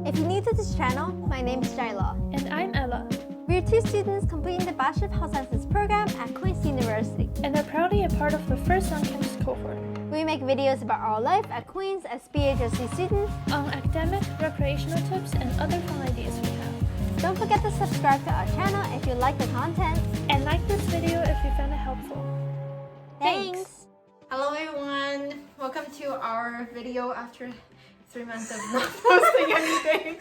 If you're new to this channel, my name is Jaila. And I'm Ella. We're two students completing the Bachelor of Health Sciences program at Queen's University. And are proudly a part of the first on-campus cohort. We make videos about our life at Queen's as BHSc students, on academic, recreational tips, and other fun ideas we have. Don't forget to subscribe to our channel if you like the content. And like this video if you found it helpful. Thanks! Hello everyone! Welcome to our video after 3 months of not posting anything.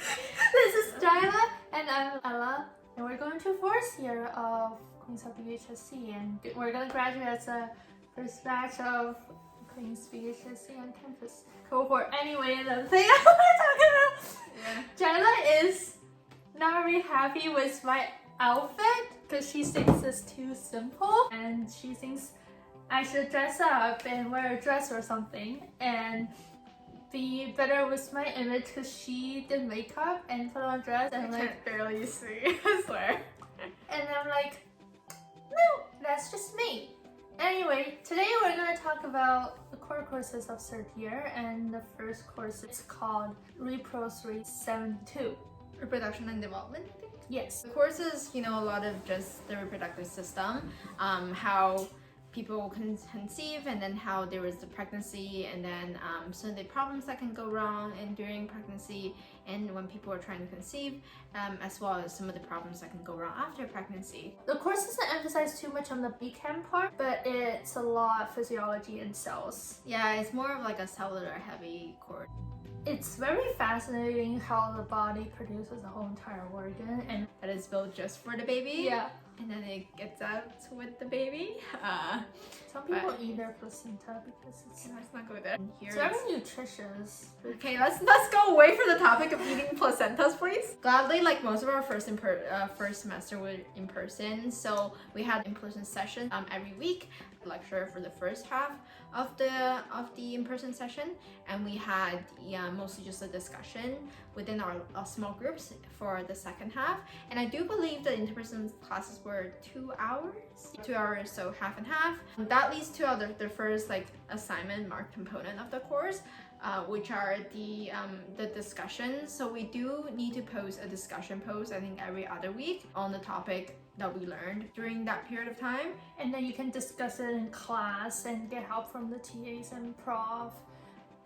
This is Jaila and I'm Ella. And we're going to fourth year of Queen's BHSc, and we're going to graduate as a first batch of Queen's BHSc on campus cohort. Anyway, the thing I want to talk about, Jaila is not really happy with my outfit because she thinks it's too simple and she thinks I should dress up and wear a dress or something and be better with my image because she did makeup and put on a dress and I like can't barely see, I swear. and I'm like, no, that's just me. Anyway, today we're going to talk about the core courses of third year, and the first course is called REPD372. Reproduction and development, I think. Yes. The course is, a lot of just the reproductive system, how people can conceive, and then how there is the pregnancy, and then some of the problems that can go wrong and during pregnancy and when people are trying to conceive, as well as some of the problems that can go wrong after pregnancy. The course doesn't emphasize too much on the BChem part, but it's a lot of physiology and cells. Yeah, it's more of like a cellular heavy course. It's very fascinating how the body produces a whole entire organ, and That is built just for the baby. yeah, And then it gets out with the baby. some people But- eat their placenta because Let's not go there. it's very nutritious. Okay, let's go away from the topic of eating placentas, please. Gladly, like most of our first semester were in person, so we had in-person sessions every week. Lecture for the first half of the in-person session, and we had mostly just a discussion within our small groups for the second half. And I do believe the in-person classes were 2 hours, so half and half. That leads to the first assignment marked component of the course, which are the discussions. So we do need to post a discussion post, I think every other week, on the topic that we learned during that period of time. And then you can discuss it in class and get help from the TAs and prof.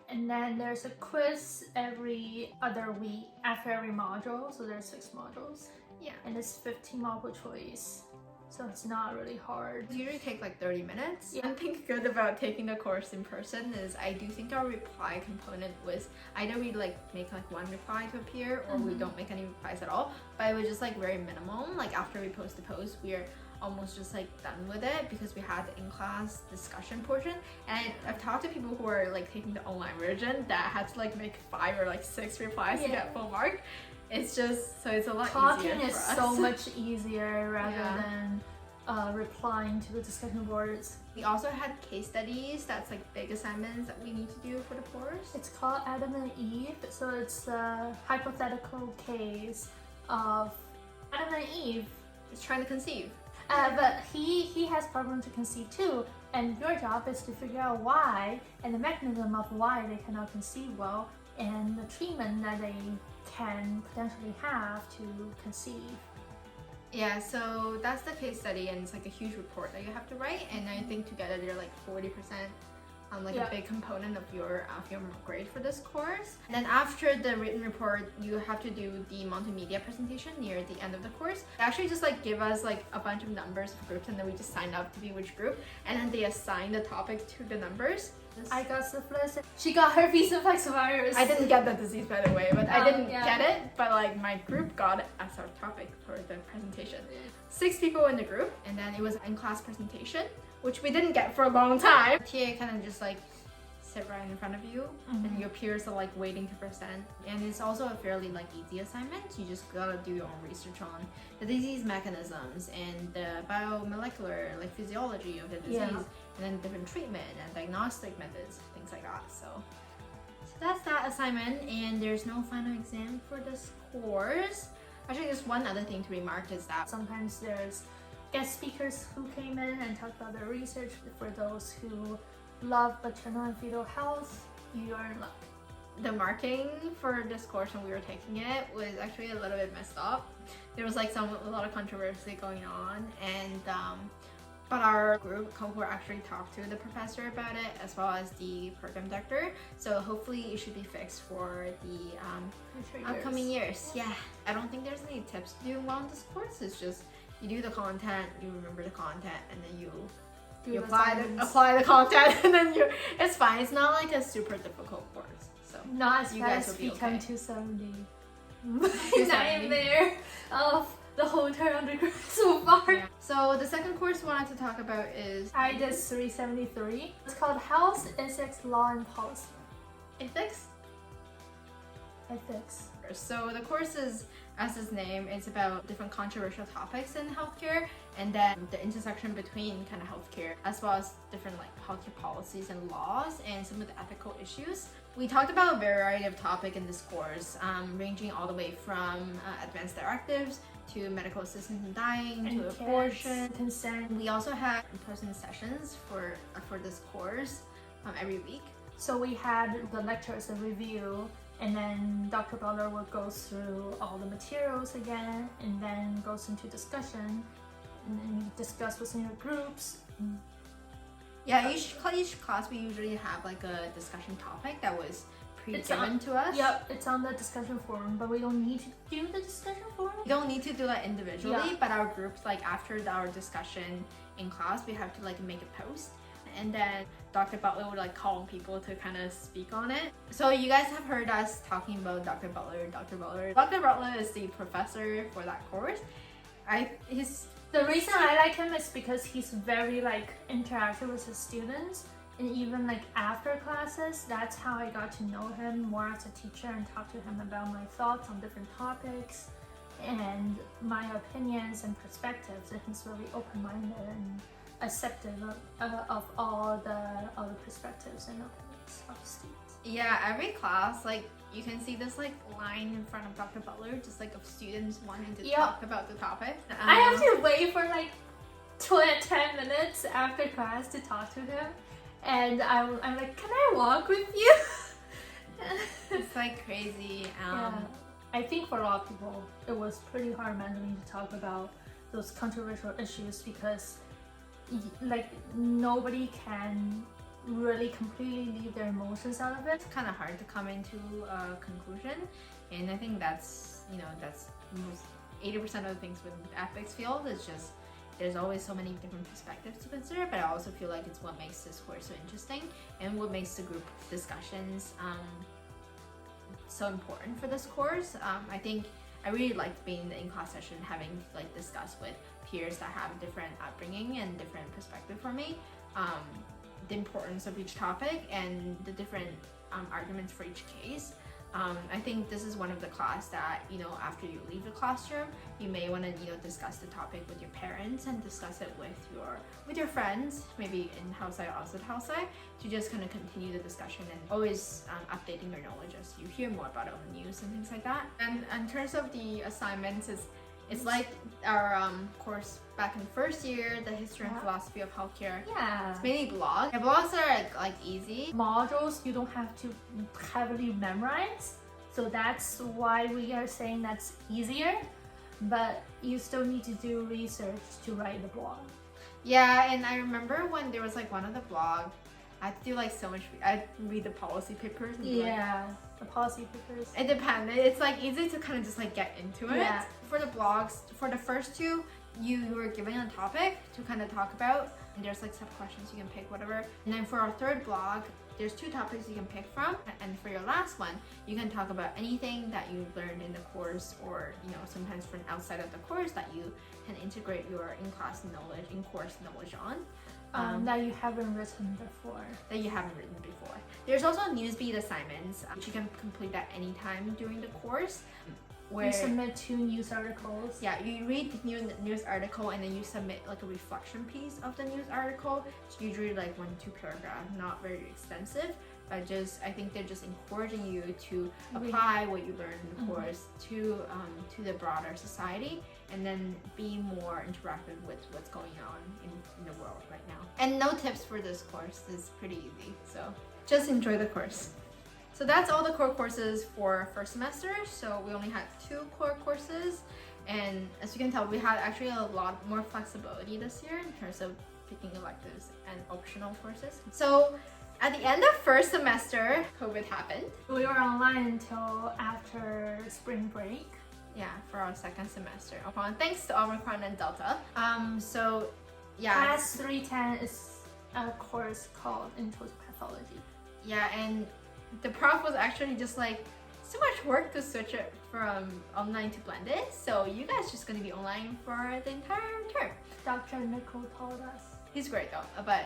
And then there's a quiz every other week after every module, so there's 6 modules. Yeah. And it's 15 multiple choice, so it's not really hard. It usually take like 30 minutes. Yeah. One thing good about taking the course in person is I do think our reply component was either we make one reply to appear, or we don't make any replies at all, but it was just very minimum. Like after we post the post, we're almost just done with it because we had the in-class discussion portion. And I've talked to people who are taking the online version that had to make 5 or 6 replies to get full mark. It's just, so it's a lot Talking easier is for us. so much easier rather Yeah. than replying to the discussion boards. We also had case studies, that's big assignments that we need to do for the course. It's called Adam and Eve, so it's a hypothetical case of Adam and Eve. It's trying to conceive. But he has problems to conceive too, and your job is to figure out why and the mechanism of why they cannot conceive well, and the treatment that they can potentially have to conceive. Yeah, so that's the case study, and it's a huge report that you have to write, and I think together they're 40% Yeah. a big component of your grade for this course. And then after the written report, you have to do the multimedia presentation near the end of the course. They actually just give us a bunch of numbers of groups, and then we just sign up to be which group, and then they assign the topic to the numbers. I got syphilis. She got herpes simplex virus. I didn't get that disease, by the way, but I didn't yeah. get it, but my group got it as our topic for the presentation. 6 people in the group, and then it was an in-class presentation, which we didn't get for a long time. TA kind of just sit right in front of you, and your peers are waiting to present. And it's also a fairly easy assignment. You just gotta do your own research on the disease mechanisms and the biomolecular physiology of the disease, and then different treatment and diagnostic methods, things like that. So that's that assignment, and there's no final exam for this course. Actually, there's one other thing to remark is that Sometimes there's guest speakers who came in and talked about their research. For those who love maternal and fetal health, you are in luck. the marking for this course when we were taking it was actually a little bit messed up. There was like a lot of controversy going on, and but our group cohort actually talked to the professor about it as well as the program director. So hopefully it should be fixed for the upcoming years. Yeah, I don't think there's any tips to do well in this course. It's just you do the content, you remember the content, and then you apply the content, and then it's fine. It's not like a super difficult course. So not as you bad guys as will be Become okay. 270. 270. Nightmare of the whole entire undergrad so far. Yeah. So the second course we wanted to talk about is IDIS 373. It's called Health, Ethics, Law, and Policy. ethics. Ethics. So the course is, as its name, it's about different controversial topics in healthcare, and then the intersection between kind of healthcare as well as different like healthcare policies and laws and some of the ethical issues. We talked about a variety of topics in this course, ranging all the way from advanced directives to medical assistance in dying to abortion, consent. We also have in-person sessions for this course every week. So we had the lectures, the review, and then Dr. Butler will go through all the materials again, and then goes into discussion, and then you discuss within your groups. Yeah, each class we usually have like a discussion topic that was pre-given to us. Yep, it's on the discussion forum, but we don't need to do the discussion forum. We don't need to do that individually, Yeah. but our groups, like after our discussion in class, we have to like make a post, and then Dr. Butler would like call on people to kind of speak on it. So you guys have heard us talking about Dr. Butler. Dr. Butler is the professor for that course. The reason I like him is because he's very like interactive with his students, and even like after classes, that's how I got to know him more as a teacher and talk to him about my thoughts on different topics and my opinions and perspectives. And he's really open-minded and accepting of all the perspectives and opinions of students. Yeah, every class, like you can see this like line in front of Dr. Butler, just like of students wanting to talk about the topic. I have to wait for like 10 minutes after class to talk to him, and I'm like, can I walk with you? It's like crazy. Yeah. I think for a lot of people, it was pretty hard mentally to talk about those controversial issues because like nobody can really completely leave their emotions out of it. It's kind of hard to come into a conclusion, and I think that's most 80% of the things with the ethics field is just there's always so many different perspectives to consider, but I also feel like it's what makes this course so interesting and what makes the group discussions so important for this course. I think I really liked being in the in-class session, having to like discuss with peers that have different upbringing and different perspective from me, the importance of each topic and the different arguments for each case. I think this is one of the class that, you know, after you leave the classroom, you may want to, you know, discuss the topic with your parents and discuss it with your friends, maybe in-house side or outside-house side, to just kind of continue the discussion and always updating your knowledge as you hear more about it on the news and things like that. And in terms of the assignments, it's like our course back in first year, the history and philosophy of healthcare. Yeah. It's mainly blogs. The blogs are like easy. Modules you don't have to heavily memorize, so that's why we are saying that's easier, but you still need to do research to write the blog. Yeah, and I remember when there was like one of the blog, I had to do like so much. I read the policy papers. And the policy papers. It depends. It's like easy to kind of just like get into it. Yeah. For the blogs, for the first two, you were given a topic to kind of talk about, and there's like sub questions you can pick, whatever. And then for our third blog, there's 2 topics you can pick from, and for your last one, you can talk about anything that you learned in the course, or you know, sometimes from outside of the course that you can integrate your in-class knowledge, in-course knowledge on. That you haven't written before. There's also newsbeat assignments, which you can complete at any time during the course. Where you submit 2 news articles. Yeah, you read the news article and then you submit like a reflection piece of the news article. It's usually like 1 to 2 paragraphs, not very extensive, but I think they're just encouraging you to apply what you learned in the course to the broader society, and then be more interactive with what's going on in the world right now. And no tips for this course. It's pretty easy, so just enjoy the course. So that's all the core courses for first semester. So we only had 2 core courses, and as you can tell, we had actually a lot more flexibility this year in terms of picking electives and optional courses. So at the end of first semester, COVID happened. We were online until after spring break. Yeah, for our second semester. Thanks to Omicron and Delta. So yeah. PATH310 is a course called Intro to Pathology. Yeah, and the prof was actually just like, so much work to switch it from online to blended. So you guys just gonna be online for the entire term. Dr. Nicole told us. He's great though, but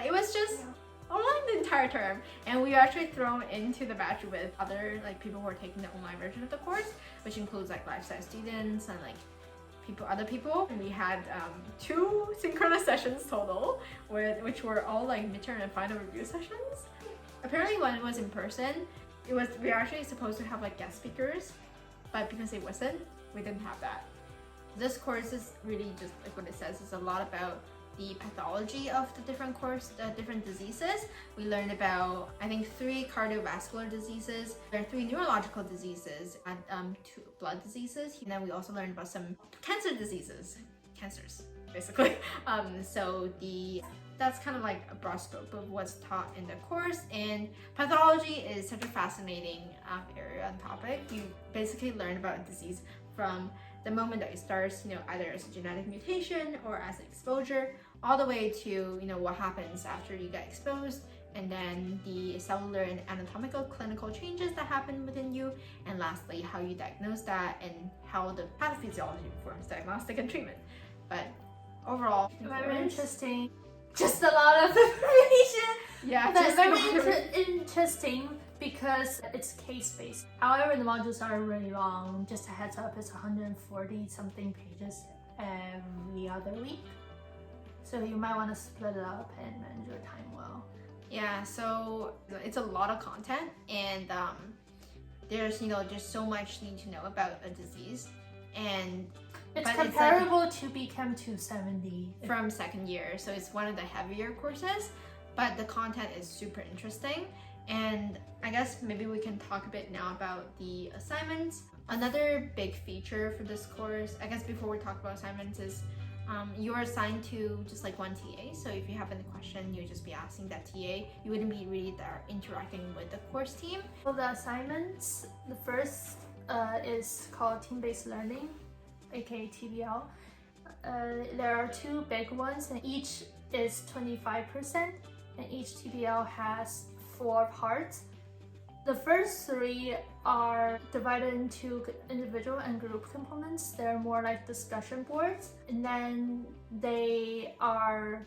it was just online the entire term, and we were actually thrown into the batch with other like people who are taking the online version of the course, which includes like life science students and like other people. And we had 2 synchronous sessions total, which were all like midterm and final review sessions. Apparently, when it was in person, we were actually supposed to have like guest speakers, but because it wasn't, we didn't have that. This course is really just like what it says. It's a lot about the pathology of the different diseases. We learned about, I think, 3 cardiovascular diseases. There are 3 neurological diseases and 2 blood diseases. And then we also learned about some cancers, basically. That's kind of like a broad scope of what's taught in the course. And pathology is such a fascinating area and topic. You basically learn about a disease from the moment that it starts, either as a genetic mutation or as an exposure, all the way to, what happens after you get exposed, and then the cellular and anatomical clinical changes that happen within you, and lastly, how you diagnose that and how the pathophysiology performs diagnostic and treatment. But overall, very interesting. Just a lot of information. Yeah, but very interesting because it's case-based. However, the modules are really long. Just a heads up, it's 140 something pages every other week. So you might want to split it up and manage your time well. Yeah, so it's a lot of content, and there's just so much you need to know about a disease, and it's comparable to BChem 270 from second year. So it's one of the heavier courses, but the content is super interesting. And I guess maybe we can talk a bit now about the assignments. Another big feature for this course, I guess before we talk about assignments, is you're assigned to just like one TA. So if you have any question, you would just be asking that TA. You wouldn't be really there interacting with the course team. For the assignments, the first is called team-based learning, aka TBL. There are 2 big ones, and each is 25%, and each TBL has 4 parts. The first 3 are divided into individual and group components. They're more like discussion boards, and then they are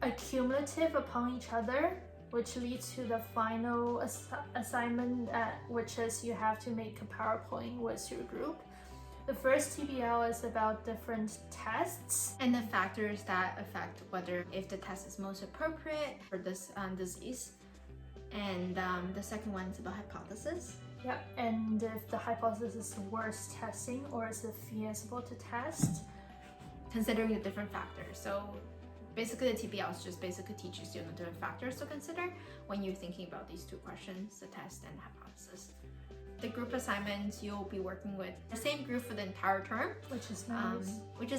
accumulative upon each other, which leads to the final assignment, which is you have to make a PowerPoint with your group. The first TBL is about different tests and the factors that affect if the test is most appropriate for this disease. And the second one is about hypothesis. Yep, and if the hypothesis is worth testing or is it feasible to test? Considering the different factors. So basically the TBLs just basically teaches you the different factors to consider when you're thinking about these 2 questions, the test and hypothesis. The group assignments, you'll be working with the same group for the entire term, which is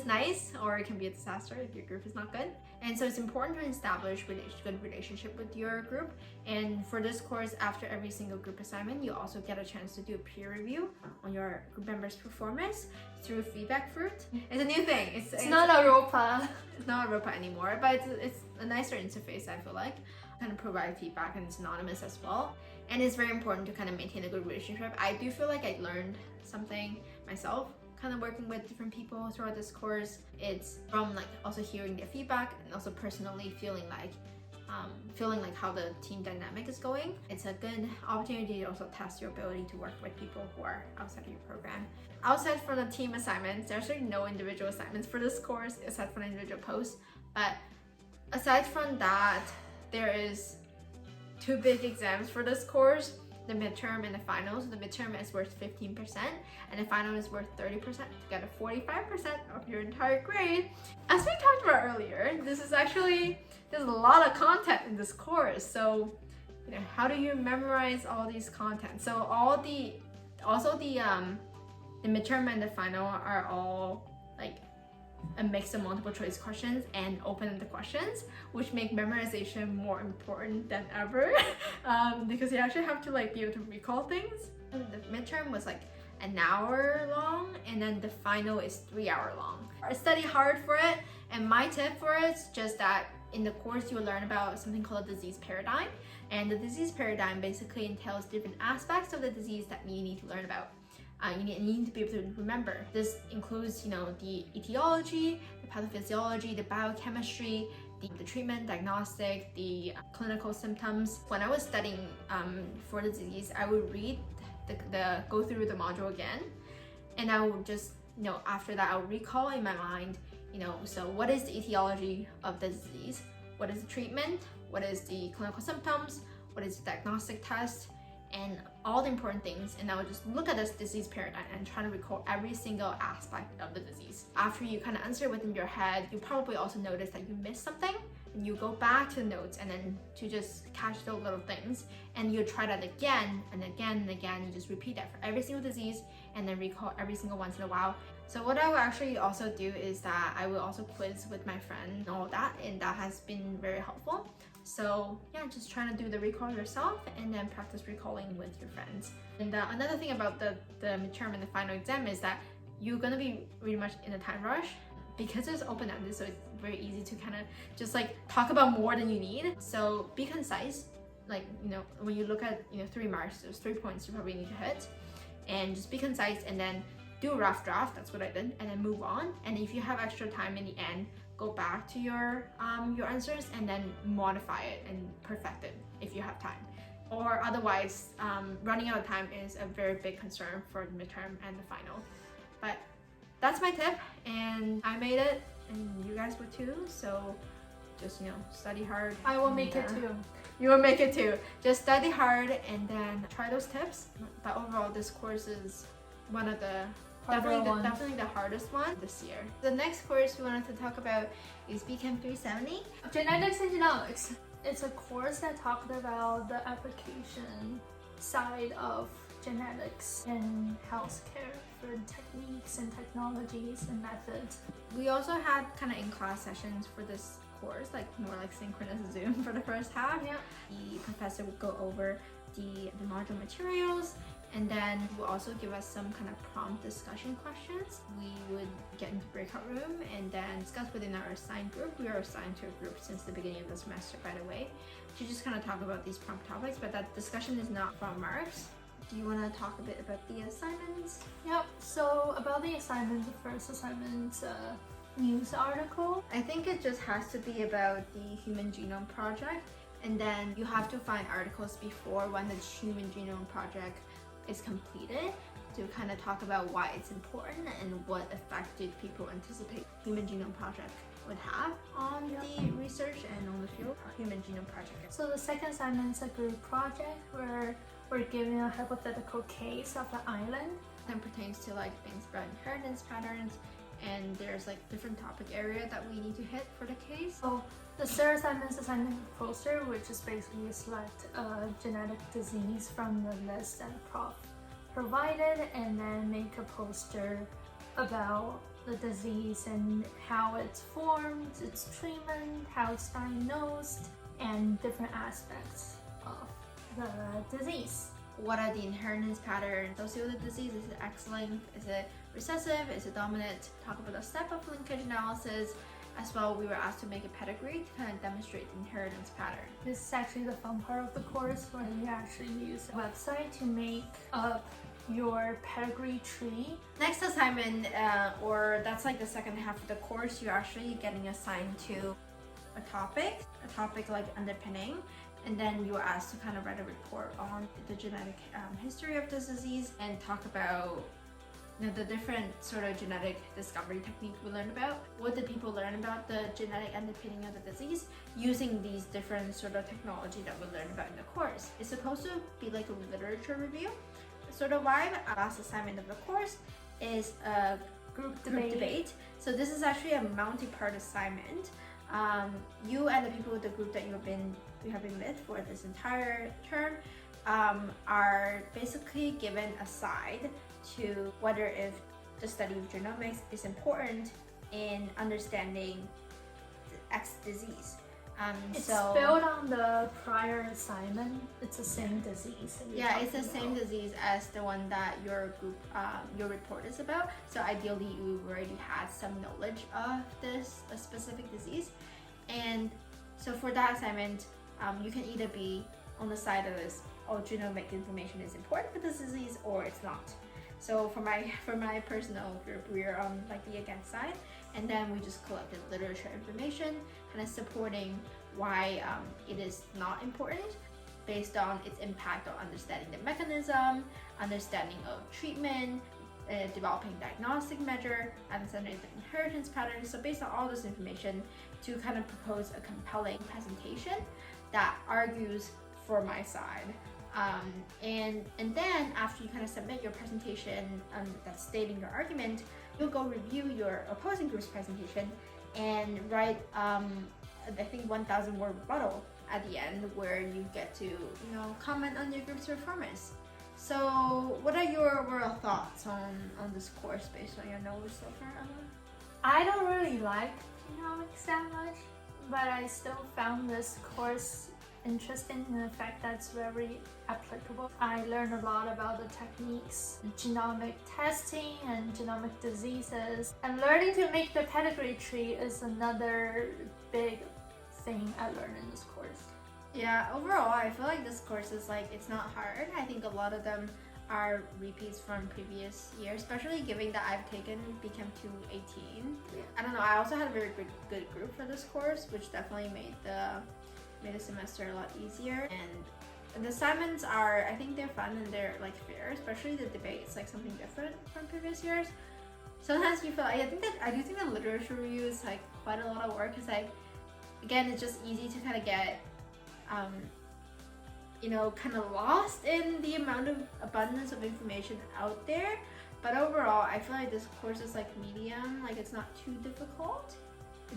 nice. Or it can be a disaster if your group is not good. And so it's important to establish a good relationship with your group. And for this course, after every single group assignment, you also get a chance to do a peer review on your group members' performance through Feedback Fruit. It's a new thing. It's not a ROPA. It's not a ROPA anymore, but it's a nicer interface, I feel like. Kind of provide feedback, and it's anonymous as well. And it's very important to kind of maintain a good relationship. I do feel like I learned something myself kind of working with different people throughout this course. It's from like also hearing their feedback and also personally feeling like how the team dynamic is going. It's a good opportunity to also test your ability to work with people who are outside of your program. Outside from the team assignments, there's actually no individual assignments for this course aside from individual posts. But aside from that, there is 2 big exams for this course, the midterm and the final. So the midterm is worth 15% and the final is worth 30% to get a 45% of your entire grade. As we talked about earlier, there's a lot of content in this course. So how do you memorize all these content? So the midterm and the final are all like a mix of multiple choice questions and open-ended questions, which make memorization more important than ever because you actually have to like be able to recall things. The midterm was like an hour long, and then the final is 3 hours long. I study hard for it, and my tip for it is just that in the course you will learn about something called a disease paradigm, and the disease paradigm basically entails different aspects of the disease that you need to learn about. You need to be able to remember. This includes, the etiology, the pathophysiology, the biochemistry, the treatment, diagnostic, the clinical symptoms. When I was studying for the disease, I would read go through the module again, and I would just, after that I would recall in my mind, so what is the etiology of the disease? What is the treatment? What is the clinical symptoms? What is the diagnostic test? And all the important things, and I would just look at this disease paradigm and try to recall every single aspect of the disease. After you kind of answer within your head, you probably also notice that you missed something, and you go back to the notes and then to just catch those little things, and you try that again and again and again. You just repeat that for every single disease and then recall every single once in a while. So what I will actually also do is that I will also quiz with my friend and all that, and that has been very helpful. So yeah, just trying to do the recall yourself and then practice recalling with your friends. And another thing about the midterm and the final exam is that you're gonna be really much in a time rush because it's open-ended, so it's very easy to kind of just like talk about more than you need. So be concise. Like, when you look at 3 marks, there's 3 points you probably need to hit, and just be concise and then do a rough draft. That's what I did, and then move on. And if you have extra time in the end, go back to your answers and then modify it and perfect it if you have time. Or otherwise, running out of time is a very big concern for the midterm and the final. But that's my tip, and I made it, and you guys would too. So just study hard. I will make it too. You will make it too. Just study hard and then try those tips. But overall, this course is one of the definitely the hardest one this year. The next course we wanted to talk about is BChem370. Genetics and Genomics. It's a course that talked about the application side of genetics in healthcare for techniques and technologies and methods. We also had kind of in-class sessions for this course, like more like synchronous Zoom for the first half. Yeah. The professor would go over the module materials, and then he will also give us some kind of prompt discussion questions. We would get into breakout room and then discuss within our assigned group. We are assigned to a group since the beginning of the semester, by the way, to just kind of talk about these prompt topics, but that discussion is not from marks. Do you want to talk a bit about the assignments? Yep, so about the assignment, the first assignment's a news article. I think it just has to be about the Human Genome Project, and then you have to find articles before when the Human Genome Project is completed to kind of talk about why it's important and what effect did people anticipate Human Genome Project would have on the research and on the field. Human Genome Project. So the second assignment is a group project where we're given a hypothetical case of an island. That pertains to like things about inheritance patterns, and there's like different topic area that we need to hit for the case. So the third assignment is assignment poster, which is basically select a genetic disease from the list that Prof provided and then make a poster about the disease and how it's formed, its treatment, how it's diagnosed, and different aspects of the disease. What are the inheritance patterns associated with the disease? Is it X-linked? Is it recessive? Is it dominant? Talk about the step of linkage analysis. As well, we were asked to make a pedigree to kind of demonstrate the inheritance pattern. This is actually the fun part of the course where you actually use a website to make up your pedigree tree. Next assignment, or that's like the second half of the course, you're actually getting assigned to a topic like underpinning, and then you are asked to kind of write a report on the genetic history of this disease and talk about the different sort of genetic discovery techniques we learned about. What did people learn about the genetic underpinning of the disease using these different sort of technology that we learned about in the course? It's supposed to be like a literature review sort of vibe. Last assignment of the course is a group debate. So this is actually a multi-part assignment. you and the people with the group that you have been with for this entire term are basically given a side to whether if the study of genomics is important in understanding the X disease. It's so built on the prior assignment. It's the same disease. Yeah, it's the same disease as the one that your group, your report is about. So ideally, you already had some knowledge of this specific disease, and so for that assignment, you can either be on the side of this, oh, genomic information is important for this disease, or it's not. So for my personal group, we're on like the against side, and then we just collected literature information, kind of supporting why it is not important based on its impact on understanding the mechanism, understanding of treatment, developing diagnostic measure, understanding the inheritance patterns. So based on all this information, to kind of propose a compelling presentation that argues for my side. And then after you kind of submit your presentation that's stating your argument, you'll go review your opposing group's presentation and write I think 1,000 word rebuttal at the end, where you get to comment on your group's performance. So what are your overall thoughts on this course based on your knowledge so far, Emma? I don't really like genomics that much, but I still found this course interesting in the fact that it's very applicable. I learned a lot about the techniques, genomic testing and genomic diseases, and learning to make the pedigree tree is another big thing I learned in this course. Yeah, overall I feel like this course is like, it's not hard. I think a lot of them are repeats from previous years, especially given that I've taken Become 218. I don't know, I also had a very good group for this course, which definitely made the semester a lot easier. And the assignments are, I think they're fun and they're like fair, especially the debate. It's like something different from previous years. Sometimes you feel like, I do think the literature review is like quite a lot of work, because like, again, it's just easy to kind of get kind of lost in the amount of abundance of information out there. But overall, I feel like this course is like medium, like it's not too difficult.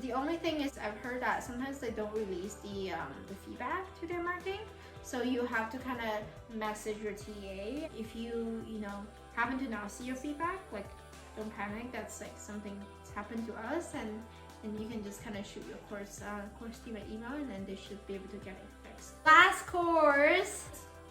The only thing is, I've heard that sometimes they don't release the feedback to their marking, so you have to kind of message your TA. If you happen to not see your feedback, like don't panic. That's like something that's happened to us, and you can just kind of shoot your course team an email, and then they should be able to get it fixed. Last course.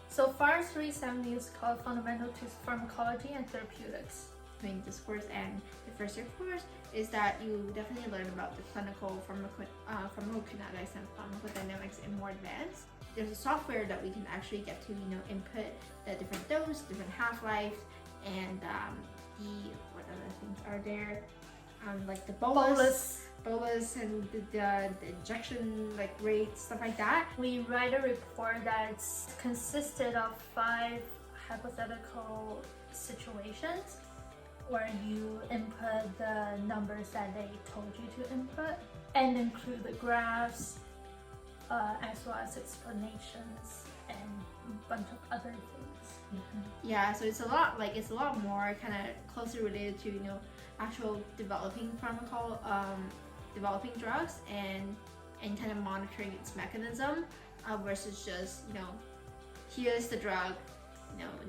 So PATH310 is called Fundamental to Pharmacology and Therapeutics. Between this course and the first year course is that you definitely learn about the clinical pharmacokinetics and pharmacodynamics in more advanced. There's a software that we can actually get to input the different dose, different half-life, and what other things are there, like the bolus and the injection rate, stuff like that. We write a report that's consisted of 5 hypothetical situations where you input the numbers that they told you to input and include the graphs as well as explanations and a bunch of other things. Yeah, so it's a lot more kind of closely related to actual developing developing drugs and kind of monitoring its mechanism versus just here's the drug,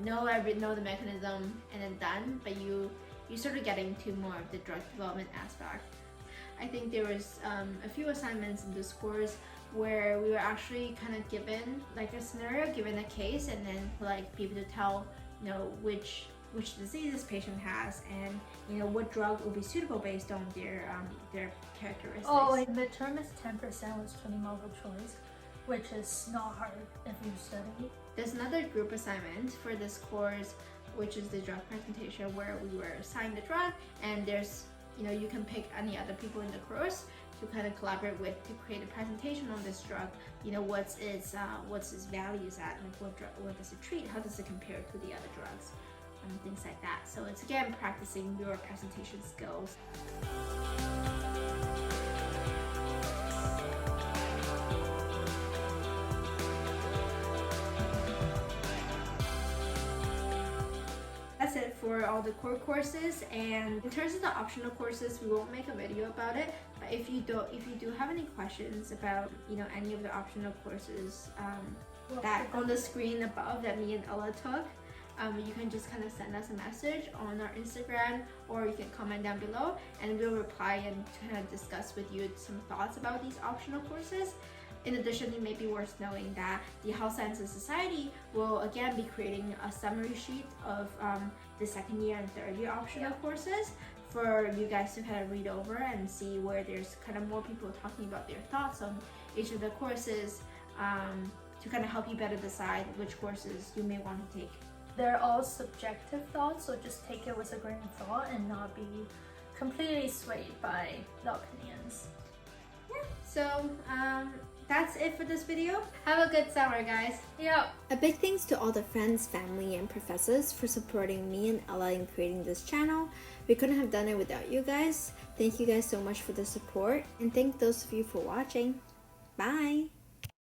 know the mechanism and then done. But you sort of get into more of the drug development aspect. I think there was a few assignments in this course where we were actually kind of given a scenario, given a case, and then be able to tell which disease this patient has, and what drug will be suitable based on their characteristics. Oh, and midterm is 10% with 20 multiple choice, which is not hard if you study. There's another group assignment for this course, which is the drug presentation, where we were assigned the drug, and there's you can pick any other people in the course to kind of collaborate with to create a presentation on this drug. What's its values at, what does it treat, how does it compare to the other drugs, and things like that. So it's again practicing your presentation skills. That's it for for all the core courses, and in terms of the optional courses, we won't make a video about it. But if you do have any questions about any of the optional courses that on the screen above that me and Ella took, you can just kind of send us a message on our Instagram, or you can comment down below and we'll reply and kind of discuss with you some thoughts about these optional courses. In addition, it may be worth knowing that the Health Sciences Society will again be creating a summary sheet of the second year and third year optional courses for you guys to kind of read over and see where there's kind of more people talking about their thoughts on each of the courses, to kind of help you better decide which courses you may want to take. They're all subjective thoughts, so just take it with a grain of thought and not be completely swayed by the opinions. Yeah, so that's it for this video. Have a good summer, guys. Yeah. A big thanks to all the friends, family, and professors for supporting me and Ella in creating this channel. We couldn't have done it without you guys. Thank you guys so much for the support, and thank those of you for watching. Bye!